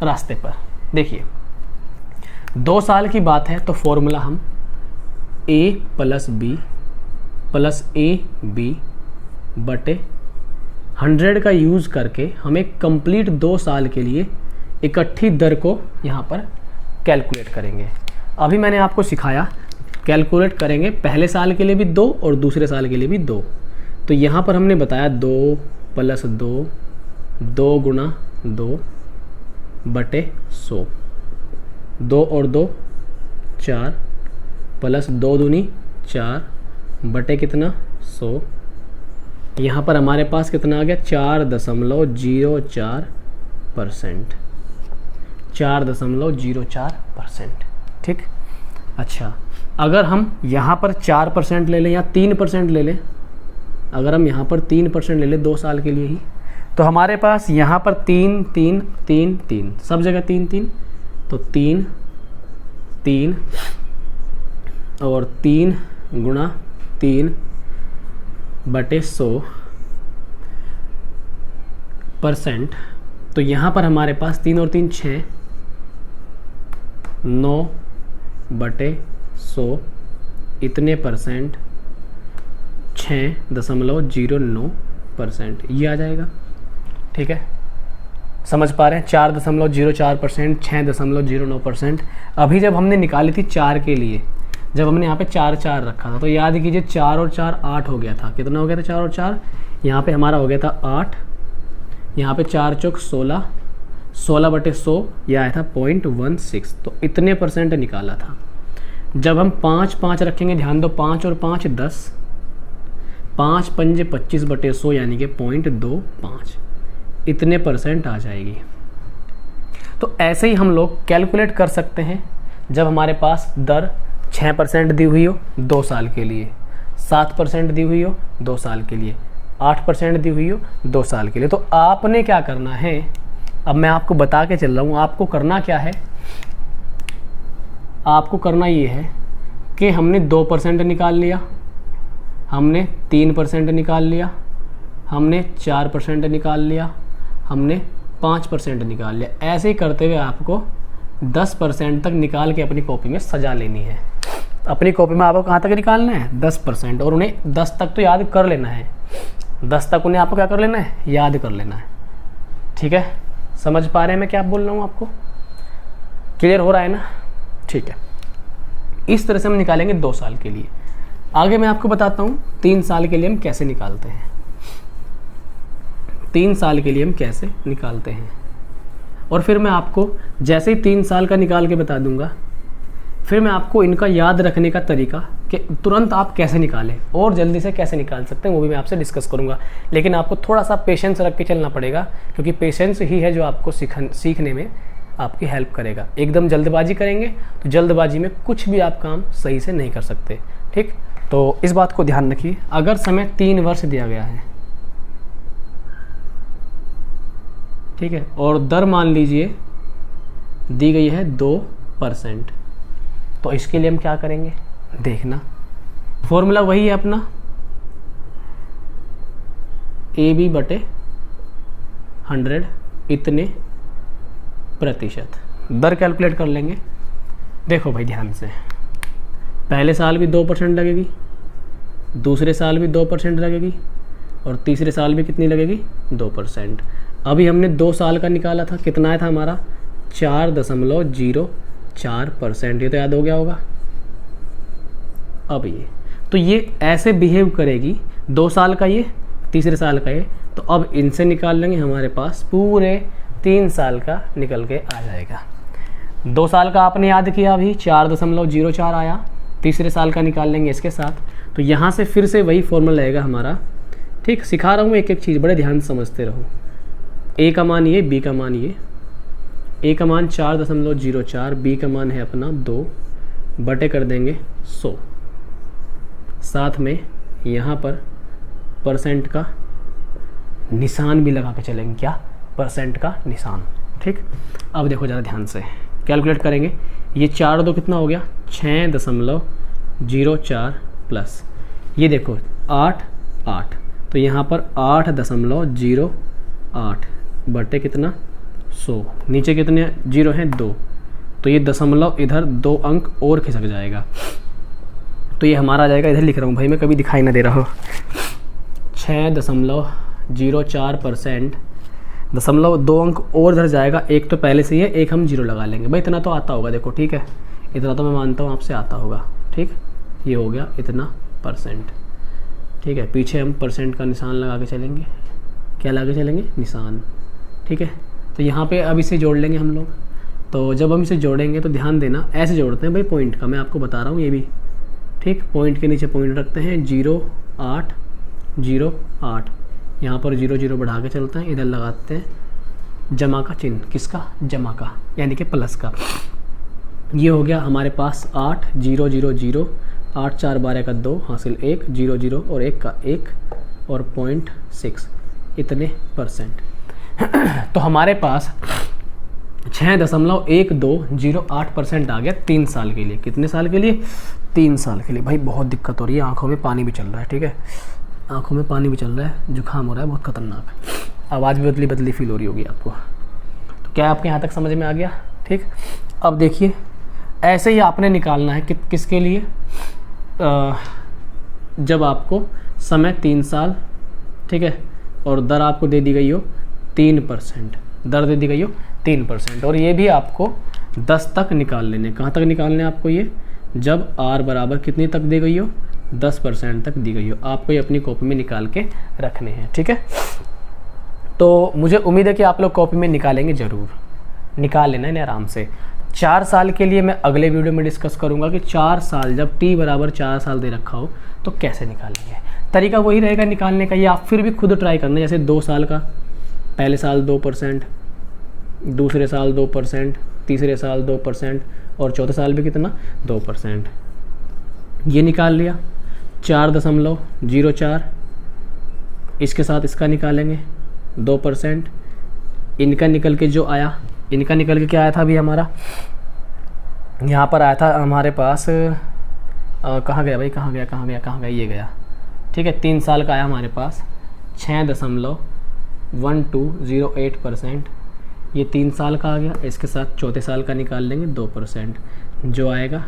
रास्ते पर। देखिए 2 साल की बात है तो फॉर्मूला हम a + b + ab बटे 100 का यूज़ करके हमें कंप्लीट 2 साल के लिए इकट्ठी दर को यहाँ पर कैलकुलेट करेंगे। अभी मैंने आपको सिखाया कैलकुलेट करेंगे पहले साल के लिए भी 2 और दूसरे साल के लिए भी 2। तो यहाँ पर हमने बताया 2 + 2, 2 × 2 बटे 100, 2 और 2 4 + 2 दूनी 4 बटे कितना 100। यहाँ पर हमारे पास कितना आ गया 4.04%, 4.04%। ठीक, अच्छा अगर हम यहाँ पर 4% ले लें या 3% ले लें, अगर हम यहाँ पर 3% ले लें 2 साल के लिए ही, तो हमारे पास यहाँ पर 3 3 3 3 सब जगह 3 3, तो 3 3 और 3 × 3 बटे 100%। तो यहाँ पर हमारे पास 3 और 3 6, 9 बटे 100 इतने %, 6.09% ये आ जाएगा। ठीक है, समझ पा रहे हैं? 4.04%, 6.09%। अभी जब हमने निकाली थी 4 के लिए, जब हमने यहाँ पे 4 4 रखा था तो याद कीजिए 4 और 4 8 हो गया था। कितना हो गया था 4 और 4? यहाँ पे हमारा हो गया था 8, यहाँ पे 4 चौक 16, 16 बटे 100 यह आया था 0.16, तो इतने % निकाला था। जब हम 5 5 रखेंगे, ध्यान दो 5 और 5 10, 5 पंजे 25 बटे 100 यानी कि 0.25 इतने % आ जाएगी। तो ऐसे ही हम लोग कैलकुलेट कर सकते हैं जब हमारे पास दर 6% दी हुई हो 2 साल के लिए, 7% दी हुई हो 2 साल के लिए, 8% दी हुई हो 2 साल के लिए। तो आपने क्या करना है, अब मैं आपको बता के चल रहा हूँ, आपको करना क्या है, आपको करना ये है कि हमने 2% निकाल लिया, हमने 3% निकाल लिया, हमने 4% निकाल लिया, हमने 5% निकाल लिया। ऐसे ही करते हुए आपको 10% तक निकाल के अपनी कॉपी में सजा लेनी है। अपनी कॉपी में आपको कहाँ तक निकालना है 10%, और उन्हें 10 तक तो याद कर लेना है, 10 तक उन्हें आपको क्या कर लेना है, याद कर लेना है। ठीक है, समझ पा रहे हैं मैं क्या बोल रहा हूँ? आपको क्लियर हो रहा है ना? ठीक है, इस तरह से हम निकालेंगे 2 साल के लिए। आगे मैं आपको बताता हूँ 3 साल के लिए हम कैसे निकालते हैं। 3 साल के लिए हम कैसे निकालते हैं, और फिर मैं आपको जैसे ही 3 साल का निकाल के बता दूंगा, फिर मैं आपको इनका याद रखने का तरीका कि तुरंत आप कैसे निकालें और जल्दी से कैसे निकाल सकते हैं वो भी मैं आपसे डिस्कस करूंगा। लेकिन आपको थोड़ा सा पेशेंस रख के चलना पड़ेगा, क्योंकि पेशेंस ही है जो आपको सीखने में आपकी हेल्प करेगा। एकदम जल्दबाजी करेंगे तो जल्दबाजी में कुछ भी आप काम सही से नहीं कर सकते। ठीक, तो इस बात को ध्यान रखिए। अगर समय 3 वर्ष दिया गया है, ठीक है, और दर मान लीजिए दी गई है 2%, तो इसके लिए हम क्या करेंगे देखना, फॉर्मूला वही है अपना AB बटे 100 इतने %। दर कैलकुलेट कर लेंगे। देखो भाई ध्यान से, पहले साल भी 2% लगेगी, दूसरे साल भी 2% लगेगी और तीसरे साल भी कितनी लगेगी 2%। अभी हमने 2 साल का निकाला था, कितना आया था हमारा 4.04%। ये तो याद हो गया होगा। अब ये तो ये ऐसे बिहेव करेगी, 2 साल का ये, तीसरे साल का ये, तो अब इनसे निकाल लेंगे, हमारे पास पूरे 3 साल का निकल के आ जाएगा। 2 साल का आपने याद किया अभी 4.04 आया, तीसरे साल का निकाल लेंगे इसके साथ, तो यहाँ से फिर से वही फॉर्मूला रहेगा हमारा। ठीक, सिखा रहा हूँ एक एक चीज़, बड़े ध्यान से समझते रहो। ए का मान ये, बी का मान ये। ए का मान 4.04, बी का मान है अपना 2, बटे कर देंगे 100। साथ में यहाँ पर परसेंट का निशान भी लगा के चलेंगे। क्या? परसेंट का निशान। ठीक, अब देखो ज़रा ध्यान से कैलकुलेट करेंगे। ये 4 2 कितना हो गया 6.04 प्लस ये देखो 8 8, तो यहाँ पर 8.08 बटे कितना 100। नीचे कितने जीरो हैं 2, तो ये दशमलव इधर 2 अंक और खिसक जाएगा, तो ये हमारा आ जाएगा, इधर लिख रहा हूँ भाई मैं, कभी दिखाई ना दे रहा हो। 6.04%, दशमलव 2 अंक और इधर जाएगा, एक तो पहले से ही है, एक हम जीरो लगा लेंगे भाई, इतना तो आता होगा देखो। ठीक है, इतना तो मैं मानता हूँ आपसे आता होगा। ठीक, ये हो गया इतना %। ठीक है, पीछे हम परसेंट का निशान लगा के चलेंगे। क्या लगा के चलेंगे? निशान। ठीक है, तो यहाँ पे अब इसे जोड़ लेंगे हम लोग। तो जब हम इसे जोड़ेंगे तो ध्यान देना, ऐसे जोड़ते हैं भाई पॉइंट का, मैं आपको बता रहा हूँ ये भी। ठीक, पॉइंट के नीचे पॉइंट रखते हैं 0 8 0 8, यहाँ पर 0 0 बढ़ा के चलते हैं, इधर लगाते हैं जमा का चिन्ह। किसका? जमा का, यानी कि प्लस का। ये हो गया हमारे पास 8 0 0 0, 8 4 12 का 2 हासिल 1 0 0 और 1 का 1 और 0.6, इतने %। तो हमारे पास 6.1208% आ गया 3 साल के लिए। कितने साल के लिए? 3 साल के लिए। भाई बहुत दिक्कत हो रही है, आंखों में पानी भी चल रहा है। ठीक है, आंखों में पानी भी चल रहा है, जुकाम हो रहा है, बहुत खतरनाक है, आवाज़ भी बदली बदली फील हो रही होगी आपको। तो क्या आपके यहाँ तक समझ में आ गया? ठीक, अब देखिए ऐसे ही आपने निकालना है किसके लिए, जब आपको समय 3 साल, ठीक है, और दर आपको दे दी गई हो 3%, दर दे दी गई हो 3%, और ये भी आपको 10 तक निकाल लेने। कहाँ तक निकालने आपको ये? जब r बराबर कितनी तक दी गई हो? 10% तक दी गई हो। आपको ये अपनी कॉपी में निकाल के रखने हैं। ठीक है, तो मुझे उम्मीद है कि आप लोग कॉपी में निकालेंगे, ज़रूर निकाल लेना है आराम से। 4 साल के लिए मैं अगले वीडियो में डिस्कस करूंगा कि 4 साल, जब t बराबर 4 साल दे रखा हो तो कैसे निकालेंगे। तरीका वही रहेगा निकालने का, ये आप फिर भी खुद ट्राई करना। जैसे 2 साल का, पहले साल 2%, दूसरे साल 2%, तीसरे साल 2% और चौथे साल भी कितना 2%। ये निकाल लिया 4.04, इसके साथ इसका निकालेंगे 2%। इनका निकल के जो आया, इनका निकल के क्या आया था अभी हमारा, यहाँ पर आया था हमारे पास, कहाँ गया भाई, कहाँ गया, ये गया। ठीक है, 3 साल का आया हमारे पास 6.1208%। ये 3 साल का आ गया, इसके साथ चौथे साल का निकाल लेंगे 2% जो आएगा।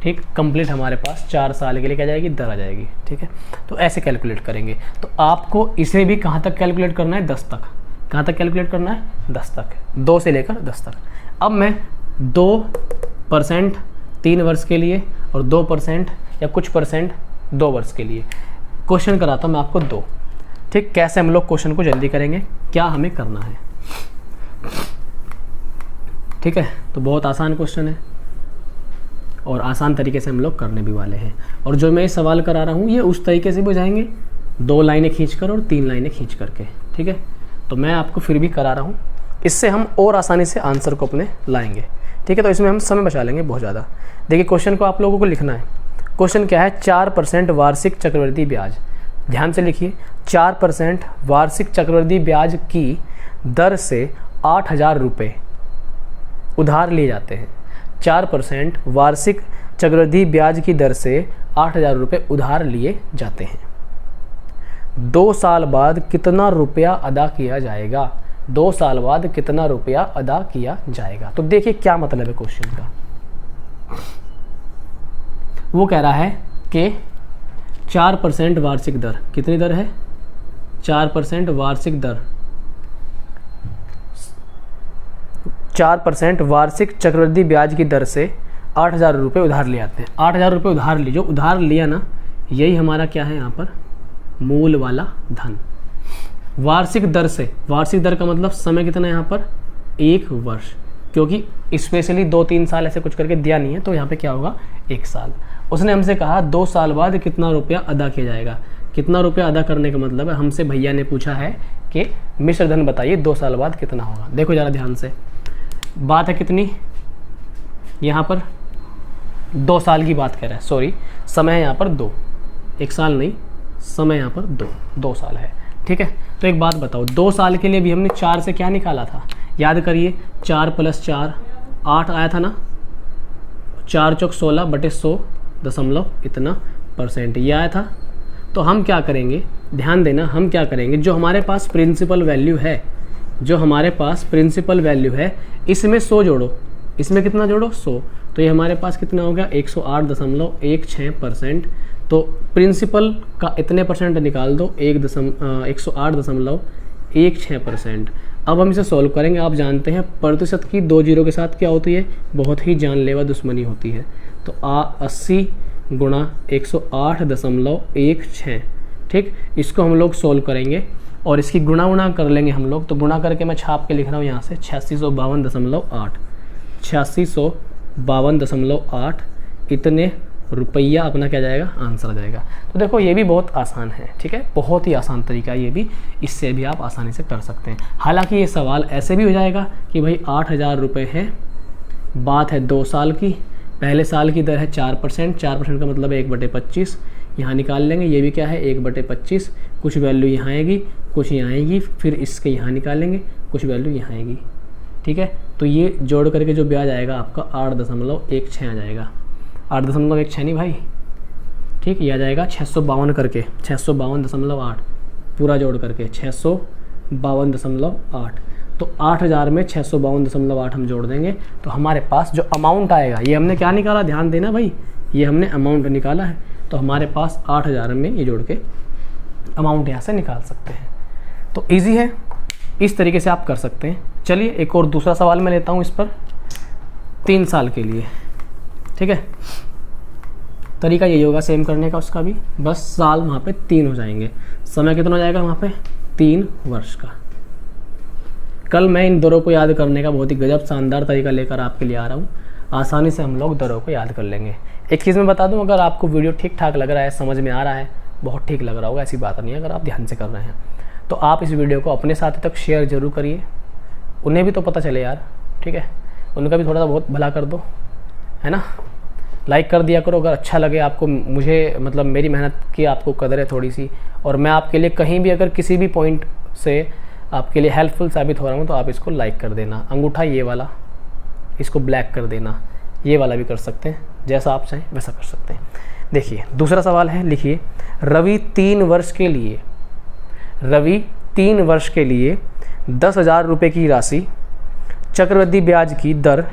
ठीक, कंप्लीट हमारे पास 4 साल के लिए क्या जाएगी, दर आ जाएगी। ठीक है, तो ऐसे कैलकुलेट करेंगे। तो आपको इसे भी कहाँ तक कैलकुलेट करना है? 10 तक। कहाँ तक कैलकुलेट करना है? 10 तक, 2 से लेकर 10 तक। अब मैं 2% 3 वर्ष के लिए और 2% या कुछ % 2 वर्ष के लिए क्वेश्चन कराता हूँ मैं आपको 2। ठीक, कैसे हम लोग क्वेश्चन को जल्दी करेंगे, क्या हमें करना है। ठीक है, तो बहुत आसान क्वेश्चन है और आसान तरीके से हम लोग करने भी वाले हैं। और जो मैं सवाल करा रहा हूँ ये उस तरीके से भी हो जाएंगे, 2 लाइनें खींचकर और 3 लाइनें खींच करके। ठीक है, तो मैं आपको फिर भी करा रहा हूँ, इससे हम और आसानी से आंसर को अपने लाएंगे। ठीक है, तो इसमें हम समय बचा लेंगे बहुत ज़्यादा। देखिए क्वेश्चन को आप लोगों को लिखना है। क्वेश्चन क्या है? 4% वार्षिक चक्रवृद्धि ब्याज। ध्यान से लिखिए, 4% वार्षिक चक्रवृद्धि ब्याज की दर से 8,000 रुपये उधार लिए जाते हैं। 4% वार्षिक चक्रवृद्धि ब्याज की दर से 8,000 रुपये उधार लिए जाते हैं। 2 साल बाद कितना रुपया अदा किया जाएगा? 2 साल बाद कितना रुपया अदा किया जाएगा? तो देखिए क्या मतलब है क्वेश्चन का। वो कह रहा है कि 4% वार्षिक दर, कितनी दर है? 4% वार्षिक दर, 4% वार्षिक चक्रवृद्धि ब्याज की दर से 8,000 रुपये उधार ले आते हैं। 8,000 रुपये उधार ली, जो उधार लिया ना, यही हमारा क्या है यहाँ पर? मूल वाला धन। वार्षिक दर से, वार्षिक दर का मतलब समय कितना है यहाँ पर? 1 वर्ष, क्योंकि स्पेशली 2-3 साल ऐसे कुछ करके दिया नहीं है, तो यहाँ पे क्या होगा? 1 साल। उसने हमसे कहा 2 साल बाद कितना रुपया अदा किया जाएगा। कितना रुपया अदा करने का मतलब है, हमसे भैया ने पूछा है कि मिश्र धन बताइए 2 साल बाद कितना होगा। देखो ज़रा ध्यान से, बात है कितनी? यहाँ पर 2 साल की बात कर रहा है, सॉरी, समय है यहाँ पर 2, 1 साल नहीं, समय यहाँ पर 2 साल है, ठीक है। तो एक बात बताओ, 2 साल के लिए भी हमने 4 से क्या निकाला था? याद करिए, 4 + 4 8 आया था ना, 4 × 4 = 16 बटे 100 दशमलव इतना % ये आया था। तो हम क्या करेंगे, ध्यान देना, हम क्या करेंगे, जो हमारे पास प्रिंसिपल वैल्यू है, जो हमारे पास प्रिंसिपल वैल्यू है, इसमें 100 जोड़ो, इसमें कितना जोड़ो? 100। तो ये हमारे पास कितना हो गया? 108.16%। तो प्रिंसिपल का इतने % निकाल दो, 108.16%। अब हम इसे सॉल्व करेंगे। आप जानते हैं प्रतिशत की 2 जीरो के साथ क्या होती है? बहुत ही जानलेवा दुश्मनी होती है। तो 80 × 108.16, ठीक, इसको हम लोग सॉल्व करेंगे और इसकी गुणा कर लेंगे हम लोग। तो गुणा करके मैं छाप के लिख रहा हूँ यहाँ से 8652.8, 8652.8 इतने रुपया अपना क्या जाएगा? आंसर आ जाएगा। तो देखो ये भी बहुत आसान है, ठीक है, बहुत ही आसान तरीका है ये भी, इससे भी आप आसानी से कर सकते हैं। हालांकि ये सवाल ऐसे भी हो जाएगा कि भाई 8,000 रुपये है, बात है 2 साल की, पहले साल की दर है 4%, 4% का मतलब है 1/25, यहाँ निकाल लेंगे। ये भी क्या है? 1/25, कुछ वैल्यू यहाँ आएगी, कुछ यहाँ आएगी, फिर इसके यहाँ निकालेंगे, कुछ वैल्यू यहाँ आएगी, ठीक है। तो ये जोड़ करके जो ब्याज आएगा आपका 8.16 आ जाएगा, 8.16 नहीं भाई, ठीक, ये आ जाएगा 652 करके, 652.8 पूरा जोड़ करके 652.8। तो 8,000 में 652.8 हम जोड़ देंगे, तो हमारे पास जो अमाउंट आएगा, ये हमने क्या निकाला? ध्यान देना भाई, ये हमने अमाउंट निकाला है। तो हमारे पास 8,000 में ये जोड़ के अमाउंट यहाँ से निकाल सकते हैं। तो ईजी है, इस तरीके से आप कर सकते हैं। चलिए एक और दूसरा सवाल मैं लेता हूँ इस पर, 3 साल के लिए, ठीक है। तरीका यही होगा सेम करने का उसका भी, बस साल वहाँ पे 3 हो जाएंगे, समय कितना हो जाएगा वहाँ पे? 3 वर्ष का। कल मैं इन दरों को याद करने का बहुत ही गजब शानदार तरीका लेकर आपके लिए आ रहा हूँ। आसानी से हम लोग दरों को याद कर लेंगे। एक चीज़ मैं बता दूँ, अगर आपको वीडियो ठीक ठाक लग रहा है, समझ में आ रहा है, बहुत ठीक लग रहा होगा, ऐसी बात नहीं है, अगर आप ध्यान से कर रहे हैं तो आप इस वीडियो को अपने साथी तक शेयर जरूर करिए, उन्हें भी तो पता चले यार, ठीक है, उनका भी थोड़ा सा बहुत भला कर दो, है ना। लाइक कर दिया करो अगर अच्छा लगे आपको, मुझे मतलब मेरी मेहनत की आपको कदर है थोड़ी सी, और मैं आपके लिए कहीं भी अगर किसी भी पॉइंट से आपके लिए हेल्पफुल साबित हो रहा हूँ तो आप इसको लाइक कर देना। अंगूठा ये वाला, इसको ब्लैक कर देना, ये वाला भी कर सकते हैं, जैसा आप चाहें वैसा कर सकते हैं। देखिए दूसरा सवाल है, लिखिए, रवि 3 वर्ष के लिए 10,000 रुपये की राशि चक्रवृद्धि ब्याज की दर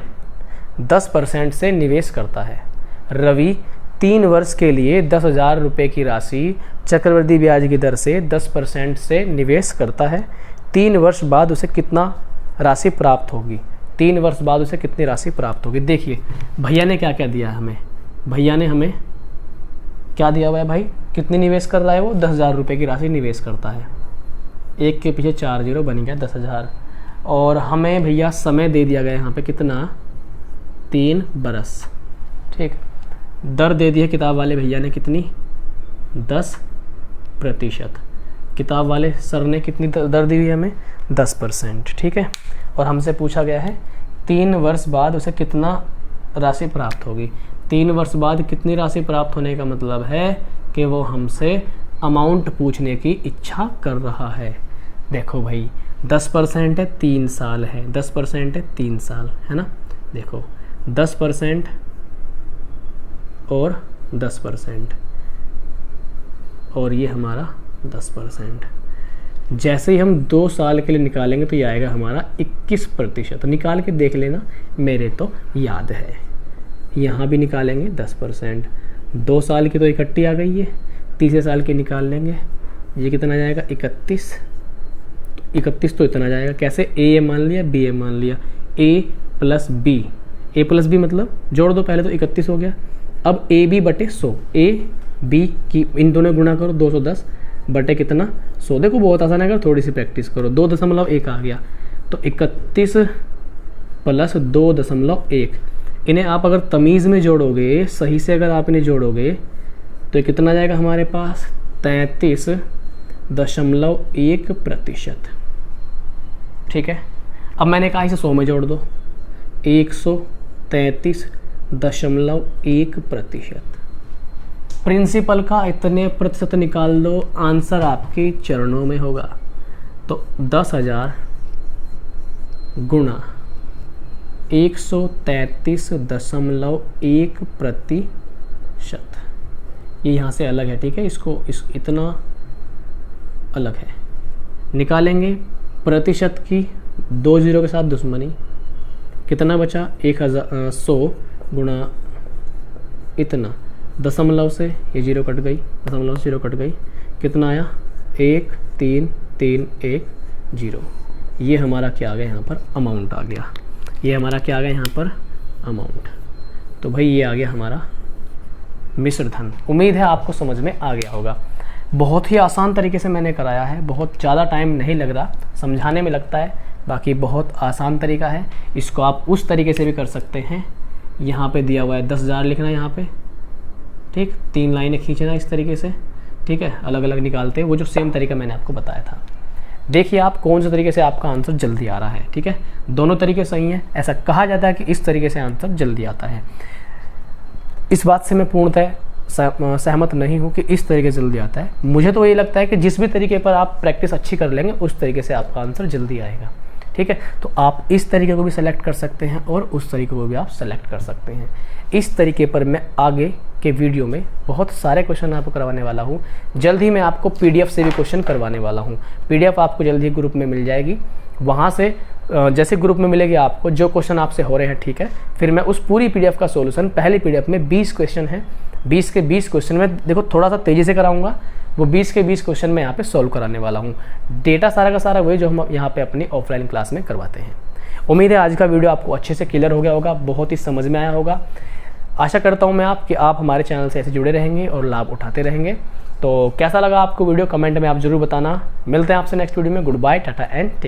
10% से निवेश करता है। रवि 3 वर्ष के लिए 10,000 रुपये की राशि चक्रवृद्धि ब्याज की दर से 10% से निवेश करता है। 3 वर्ष बाद उसे कितना राशि प्राप्त होगी? 3 वर्ष बाद उसे कितनी राशि प्राप्त होगी? देखिए भैया ने क्या क्या दिया है हमें, भैया ने हमें क्या दिया हुआ है भाई? कितनी निवेश कर रहा है वो? 10,000 रुपये की राशि निवेश करता है। 1 के पीछे 4 जीरो बन गया 10,000। और हमें भैया समय दे दिया गया यहाँ पे कितना? 3 बरस, ठीक। दर दे दी है किताब वाले भैया ने कितनी? 10%। किताब वाले सर ने कितनी दर दी हुई है हमें? 10%, ठीक है। और हमसे पूछा गया है 3 वर्ष बाद उसे कितना राशि प्राप्त होगी। 3 वर्ष बाद कितनी राशि प्राप्त होने का मतलब है कि वो हमसे अमाउंट पूछने की इच्छा कर रहा है। देखो भाई 10% है, 3 साल है, 10% है, 3 साल है ना। देखो 10% और 10% और ये हमारा 10%। जैसे ही हम 2 साल के लिए निकालेंगे तो ये आएगा हमारा 21%। निकाल के देख लेना, मेरे तो याद है। यहाँ भी निकालेंगे 10%। 2 साल की तो इकट्ठी आ गई है, तीसरे साल के निकाल लेंगे, ये कितना आ जाएगा 31, 31 तो इतना जाएगा। कैसे, ए मान लिया, बी मान लिया, ए प्लस बी मतलब जोड़ दो, पहले तो 31 हो गया। अब ए बी बटे 100, ए बी की इन दोनों गुणा करो, 210 बटे कितना 100। देखो बहुत आसान है, अगर थोड़ी सी प्रैक्टिस करो। 2.1 आ गया, तो 31 प्लस 2.1, इन्हें आप अगर तमीज़ में जोड़ोगे, सही से अगर आप इन्हें जोड़ोगे तो कितना जाएगा हमारे पास 33.1%। ठीक है, अब मैंने कहा इसे 100 में जोड़ दो, 133.1%। प्रिंसिपल का इतने प्रतिशत निकाल दो, आंसर आपके चरणों में होगा। तो 10,000 गुणा 133.1%, ये यहाँ से अलग है। ठीक है, इसको इतना अलग है, निकालेंगे प्रतिशत की 2 जीरो के साथ दुश्मनी, कितना बचा 100 गुणा इतना, दशमलव से ये जीरो कट गई, दशमलव से जीरो कट गई, कितना आया 13310। ये हमारा क्या आ गया यहाँ पर अमाउंट आ गया, ये हमारा क्या आ गया यहाँ पर अमाउंट। तो भाई ये आ गया हमारा मिश्र धन। उम्मीद है आपको समझ में आ गया होगा। बहुत ही आसान तरीके से मैंने कराया है, बहुत ज़्यादा टाइम नहीं लग रहा, समझाने में लगता है, बाकी बहुत आसान तरीका है। इसको आप उस तरीके से भी कर सकते हैं। यहाँ पे दिया हुआ है 10,000 लिखना यहाँ पे, ठीक, 3 लाइनें खींचना इस तरीके से। ठीक है, अलग अलग निकालते हैं, वो जो सेम तरीका मैंने आपको बताया था। देखिए आप कौन से तरीके से आपका आंसर जल्दी आ रहा है। ठीक है, दोनों तरीके सही हैं। ऐसा कहा जाता है कि इस तरीके से आंसर जल्दी आता है। इस बात से मैं पूर्णतः सहमत नहीं हूँ कि इस तरीके से जल्दी आता है। मुझे तो ये लगता है कि जिस भी तरीके पर आप प्रैक्टिस अच्छी कर लेंगे उस तरीके से आपका आंसर जल्दी आएगा। ठीक है, तो आप इस तरीके को भी सेलेक्ट कर सकते हैं और उस तरीके को भी आप सेलेक्ट कर सकते हैं। इस तरीके पर मैं आगे के वीडियो में बहुत सारे क्वेश्चन आपको करवाने वाला हूँ। जल्द ही मैं आपको पीडीएफ से भी क्वेश्चन करवाने वाला हूँ। पीडीएफ आपको जल्द ही ग्रुप में मिल जाएगी। वहाँ से जैसे ग्रुप में मिलेगी आपको, जो क्वेश्चन आपसे हो रहे हैं, ठीक है, फिर मैं उस पूरी पीडीएफ का सॉल्यूशन, पहली पीडीएफ में 20 क्वेश्चन है, 20 के 20 क्वेश्चन में देखो थोड़ा सा तेज़ी से कराऊंगा, वो 20 के 20 क्वेश्चन मैं यहाँ पे सॉल्व कराने वाला हूँ। डेटा सारा का सारा वही जो हम यहाँ पे अपनी ऑफलाइन क्लास में करवाते हैं। उम्मीद है आज का वीडियो आपको अच्छे से क्लियर हो गया होगा, बहुत ही समझ में आया होगा। आशा करता हूँ मैं कि आप हमारे चैनल से ऐसे जुड़े रहेंगे और लाभ उठाते रहेंगे। तो कैसा लगा आपको वीडियो, कमेंट में आप जरूर बताना। मिलते हैं आपसे नेक्स्ट वीडियो में। Good bye, tata and take.